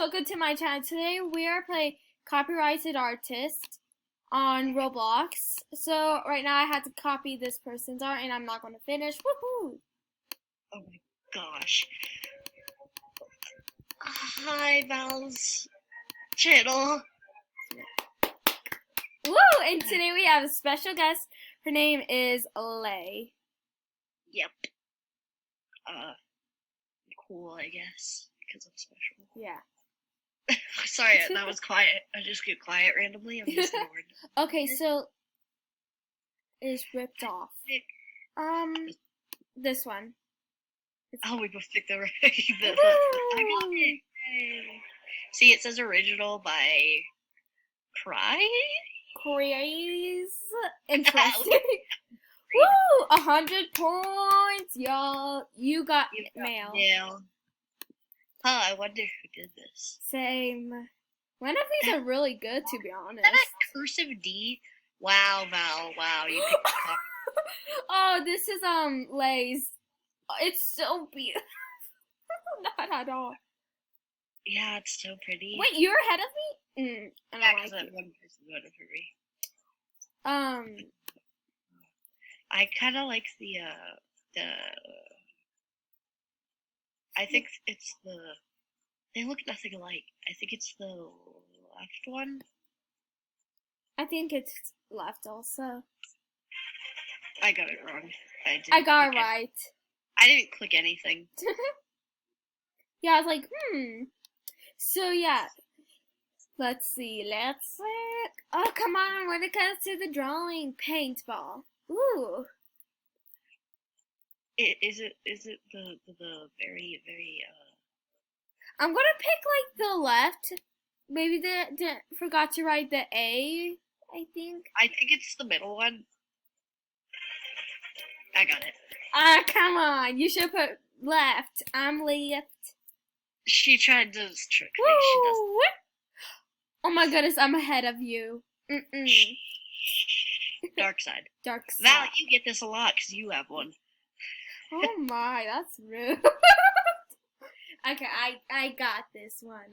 welcome to my channel. Today we are playing Copyrighted Artist on Roblox. So right now I had to copy this person's art and I'm not going to finish. Woohoo! Oh my gosh. Hi, Val's channel. Woo! And today we have a special guest. Her name is Lay. Yep. Cool, I guess, because I'm special. Yeah. Sorry, that was quiet. I just get quiet randomly. I'm just bored. Okay, so is ripped off. This one. Oh, we both picked the right. I got it. Yay. See, it says original by Cry. Craze. Interesting. Woo! 100 points, y'all. You got mail. Mail. Huh, I wonder who did this. Same. One of these are really good, to be honest. Is that a cursive D? Wow, Val. Wow, you picked the copy. Oh, this is Lay's. It's so beautiful. Not at all. Yeah, it's so pretty. Wait, you're ahead of me? I don't like that it. one person voted for me. I kind of like the I think it's they look nothing alike. I think it's the left one. I think it's left also. I got it wrong. I got it right. I didn't click anything. Yeah, I was like, So yeah, let's see. Oh, come on! When it comes to the drawing, paintball. Ooh. Is it the very I'm gonna pick like the left. Maybe they forgot to write the A. I think. I think it's the middle one. I got it. Ah, come on! You should put left. I'm left. She tried to trick me. Woo! Oh my goodness, I'm ahead of you. Dark side. Dark side. Val, you get this a lot because you have one. Oh my, that's rude. Okay, I got this one.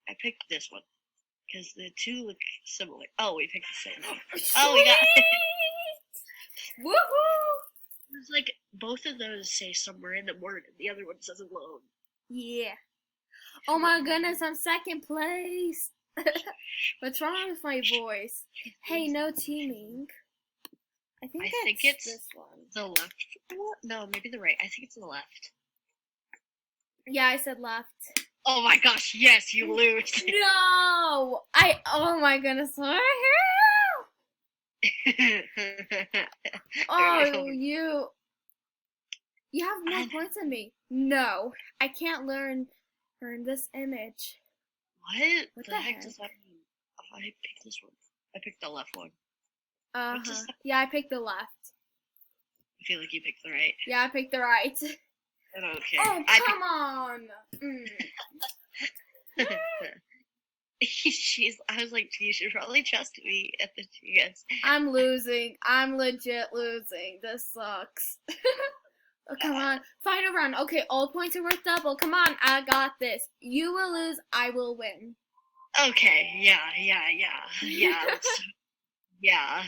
I picked this one because the two look similar. Oh, we picked the same one. Oh, we got it. Woohoo! It's like both of those say some random word and the other one says alone. Yeah. Oh my goodness, I'm second place. What's wrong with my voice? Hey, no teaming. I think it's this one. The left. No, maybe the right. I think it's the left. Yeah, I said left. Oh my gosh, yes, you lose. No! Oh my goodness. Oh, you have more points than me. No, I can't learn this image. What the heck does that mean? Oh, I picked this one. I picked the left one. Yeah, I picked the left. I feel like you picked the right. Yeah, I picked the right. Okay. Oh, come on! I was like, you should probably trust me at the chance. I'm losing. I'm legit losing. This sucks. Oh, come on. Final round. Okay, all points are worth double. Come on, I got this. You will lose, I will win. Okay, yeah. Yeah.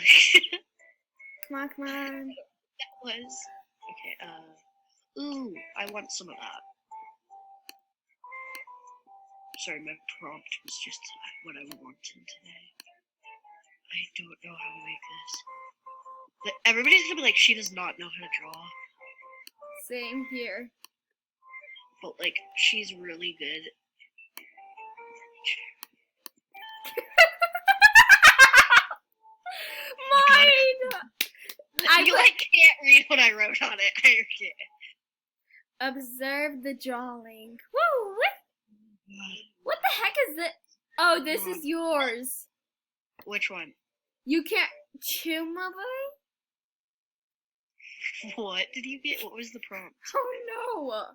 Come on. That was okay. Ooh, I want some of that. Sorry, my prompt was just what I wanted today. I don't know how to make this. Everybody's gonna be like, she does not know how to draw. Same here. But like, she's really good. Mine! You can't read what I wrote on it. I can't. Observe the drawing. Woo! What the heck is this? Oh, this is yours. Which one? You can't chew my boy? What did you get? What was the prompt? Oh no!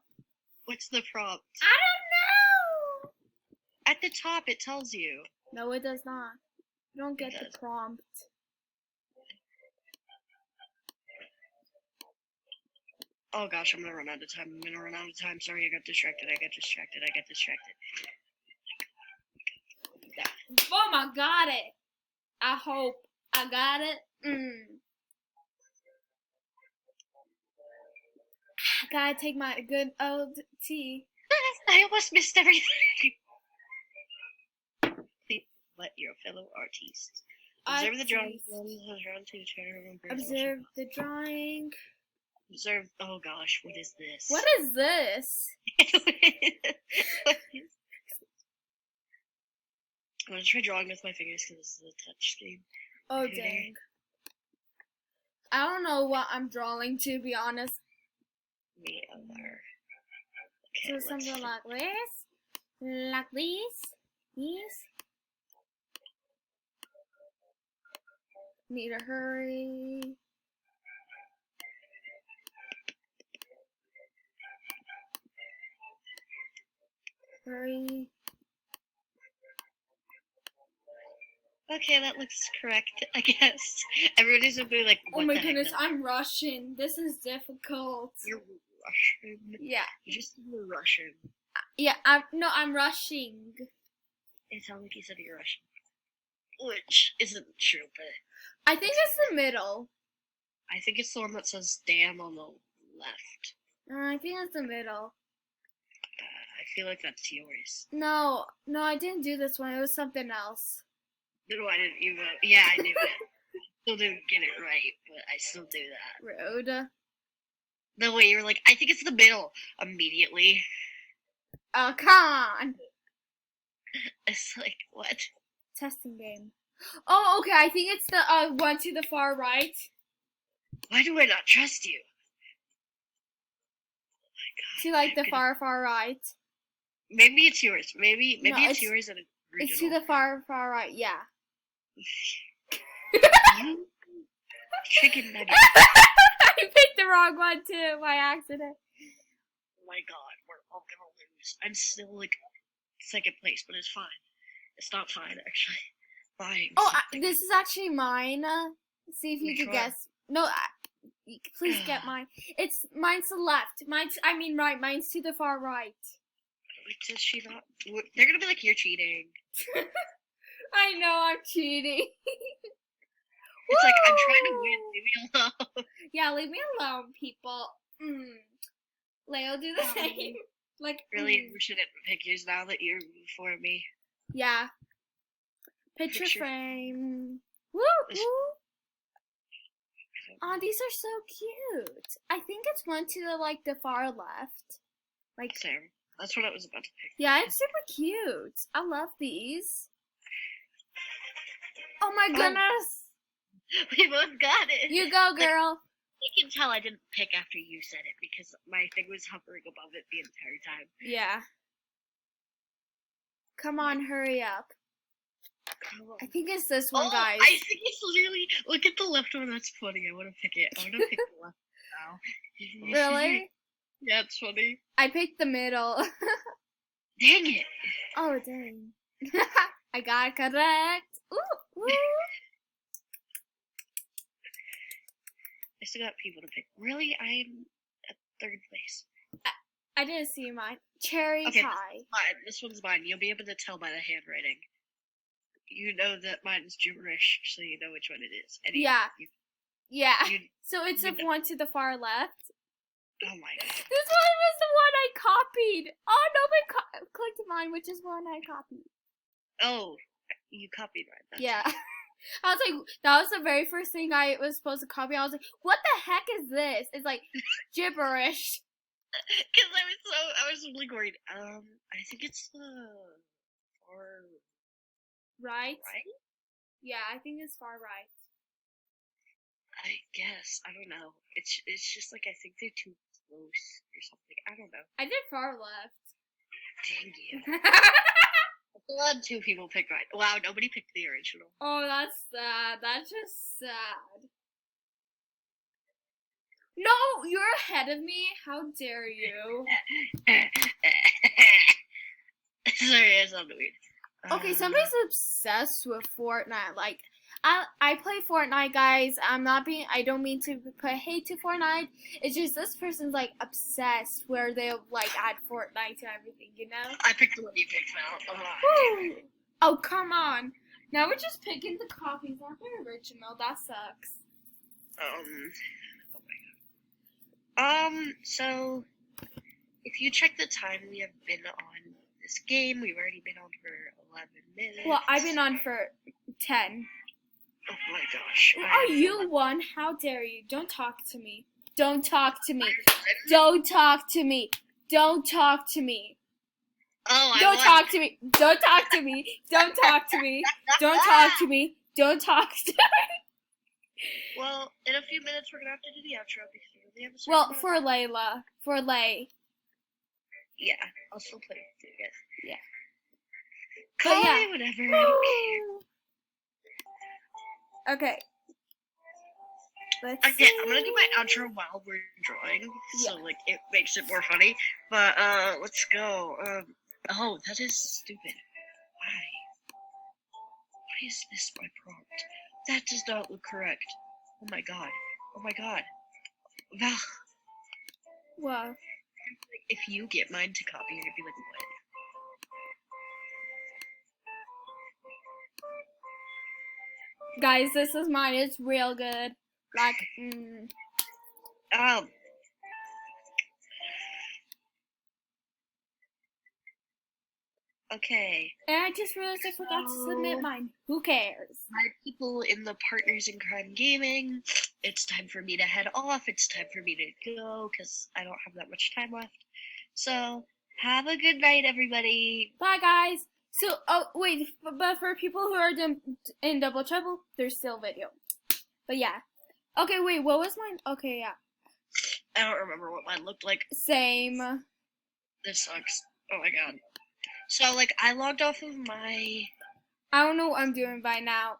What's the prompt? I don't know! At the top it tells you. No, it does not. You don't get the prompt. Oh gosh, I'm gonna run out of time. Sorry, I got distracted. Boom, I got it. I hope I got it. I gotta take my good old tea. I almost missed everything. Please let your fellow artists observe the drawing. Observe the drawing. Observe. Oh gosh, what is this? What is this? I'm gonna try drawing with my fingers because this is a touch screen. Oh dang. I don't know what I'm drawing, to be honest. Me other. Okay, so something like this. Like this. Yes. Need to hurry. Hurry. Okay, that looks correct, I guess. Everybody's gonna be like, what oh my the goodness, heck? I'm Russian. This is difficult. You're Russian? Yeah. You just said you're Russian. Yeah, I'm rushing. It sounded like you said you're Russian. Which isn't true, but... I think it's the middle. I think it's the one that says damn on the left. I think it's the middle. I feel like that's yours. No, I didn't do this one. It was something else. No, I didn't even... Yeah, I knew it. Still didn't get it right, but I still do that. Rude. The way you were like, I think it's the middle. Immediately. Oh, come on. It's like, what? Testing game. Oh, okay. I think it's the one to the far right. Why do I not trust you? Oh my god. To like the far right. Maybe it's yours. Maybe No, it's yours and it's original. It's to the far right. Yeah. You chicken nugget. I picked the wrong one too by accident. Oh my god, we're all gonna lose. I'm still like second place, but it's fine. It's not fine actually. Fine. Oh, this is actually mine. See if you can guess. No, please get mine. Mine's the left. Right. Mine's to the far right. Does she not? They're gonna be like, you're cheating. I know I'm cheating. It's like, I'm trying to win. Leave me alone. Yeah, leave me alone, people. Leo, do the same. Like, really, we shouldn't pick yours now that you're before me. Yeah. Picture frame. Woo! Oh, these are so cute. I think it's one to the far left. Like, same. That's what I was about to pick. Yeah, it's super cute. I love these. Oh my goodness. We both got it. You go, girl. You can tell I didn't pick after you said it because my thing was hovering above it the entire time. Yeah. Come on, hurry up. I think it's this one, guys. I think it's literally... Look at the left one. That's funny. I want to pick it. I want to pick the left one now. Really? Yeah, it's funny. I picked the middle. Dang it. Oh, dang. I got it correct. Ooh. I still got people to pick. Really? I'm at third place. I didn't see mine. Cherry pie. This one's mine. You'll be able to tell by the handwriting. You know that mine's gibberish, so you know which one it is. So it's the one to the far left. Oh my god. This one was the one I copied. Oh, nobody clicked mine, which is one I copied. Oh, you copied mine. That's yeah. right. I was like, that was the very first thing I was supposed to copy. I was like, what the heck is this? It's like gibberish. Because I was really worried. I think it's the far right. Right? Yeah, I think it's far right. I guess. I don't know. It's just like I think they're too close or something. I don't know. I did far left. Dang you. I had 2 people pick right. Wow, nobody picked the original. Oh, that's sad. That's just sad. No, you're ahead of me. How dare you? Sorry, I sounded weird. Okay, somebody's obsessed with Fortnite. Like, I play Fortnite, guys. I don't mean to put hate to Fortnite. It's just this person's like obsessed where they'll like add Fortnite to everything, you know? I picked the one you picked now. Woo! Oh, come on. Now we're just picking the copies, not the original. That sucks. Oh my god. So if you check the time we have been on this game, we've already been on for 11 minutes. Well, I've been on for 10. Oh my gosh. Oh, you won. How dare you? Don't talk to me. Don't talk to me. Don't talk to me. Don't talk to me. Oh, I Don't won. talk to me. Don't talk to me. Don't talk to me. Don't talk to me. Don't talk to me. Well, in a few minutes we're gonna have to do the outro because we really have a certain Well, amount of for time. Layla. For Lay. Yeah, I'll still play with you guys. Yeah. Call But yeah. me whatever, I don't care. Okay. Let's Okay, I'm gonna do my outro while we're drawing, so Yeah. like it makes it more funny. But let's go. Oh, that is stupid. Why? Why is this my prompt? That does not look correct. Oh my god. Oh my god. Val, Well, if you get mine to copy, you're gonna be like, what? guys, this is mine. It's real good. Like, Okay. And I just realized I forgot to submit mine. Who cares? My people in the Partners in Crime Gaming, it's time for me to head off. It's time for me to go because I don't have that much time left. So, have a good night, everybody. Bye, guys. So, oh, wait, but for people who are in Double Trouble, there's still video. But yeah. Okay, wait, what was mine? Okay, yeah. I don't remember what mine looked like. Same. This sucks. Oh my god. So, like, I logged off of my... I don't know what I'm doing by now.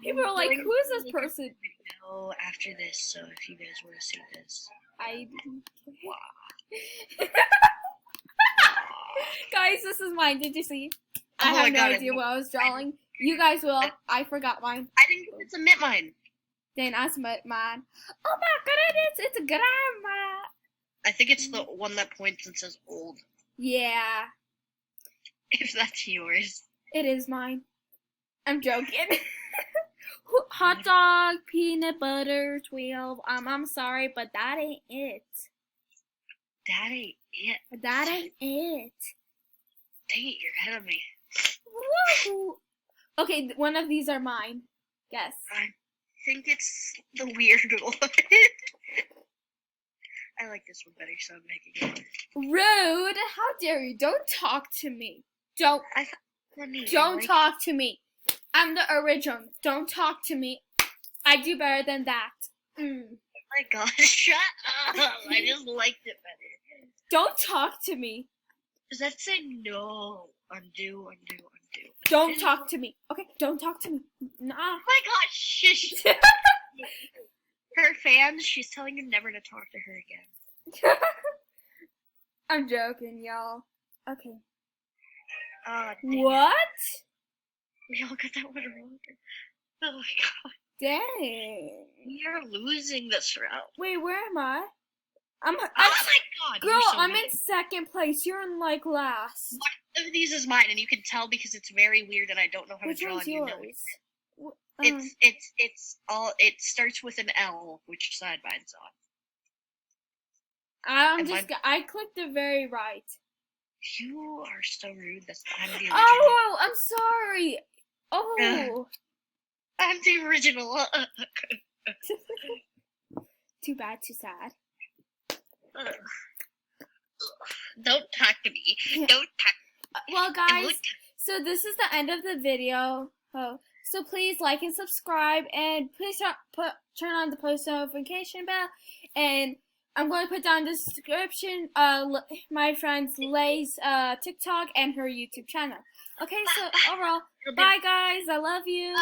People are like, who is this person? Video after this, so if you guys want to see this. Guys, this is mine. Did you see? Oh I my have no God, idea what I was drawing. You guys will. I forgot mine. I didn't get to submit mine. Then I submit mine. Oh my goodness, it's a good eye, I think it's the one that points and says old. Yeah, If that's yours. it is mine. I'm joking. Hot dog, peanut butter, 12. I'm sorry, but that ain't it. That ain't it. That ain't it. Dang it, you're ahead of me. Woo! Okay, one of these are mine. Guess. I think it's the weird one. I like this one better, so I'm making it. Rude! How dare you? Don't talk to me. Don't Funny. Don't talk to me. I'm the original. Don't talk to me. I do better than that. Oh my god, shut up! I just liked it better. Don't talk to me. Does that say no? Undo. Don't talk to me. Okay, don't talk to me. Nah. Oh my god, shush! Her fans, she's telling him never to talk to her again. I'm joking, y'all. Okay. Dang What? it. We all got that one wrong. Oh my god. Dang. We are losing this round. Wait, where am I? Oh my god! Girl, you're so I'm weird. in second place. You're in like last. One of these is mine, and you can tell because it's very weird, and I don't know how Which to draw. one's And you know yours? it's all. It starts with an L, which side mine's on. I clicked the very right. You are so rude. I'm the original. Oh, I'm sorry. Oh. I'm the original. Too bad, too sad. Don't talk to me. Don't talk. Well, guys, so this is the end of the video. Oh, so please like and subscribe, and please turn on the post notification bell. And I'm going to put down in the description my friend's Lay's TikTok and her YouTube channel. Okay, so overall, bye guys. I love you.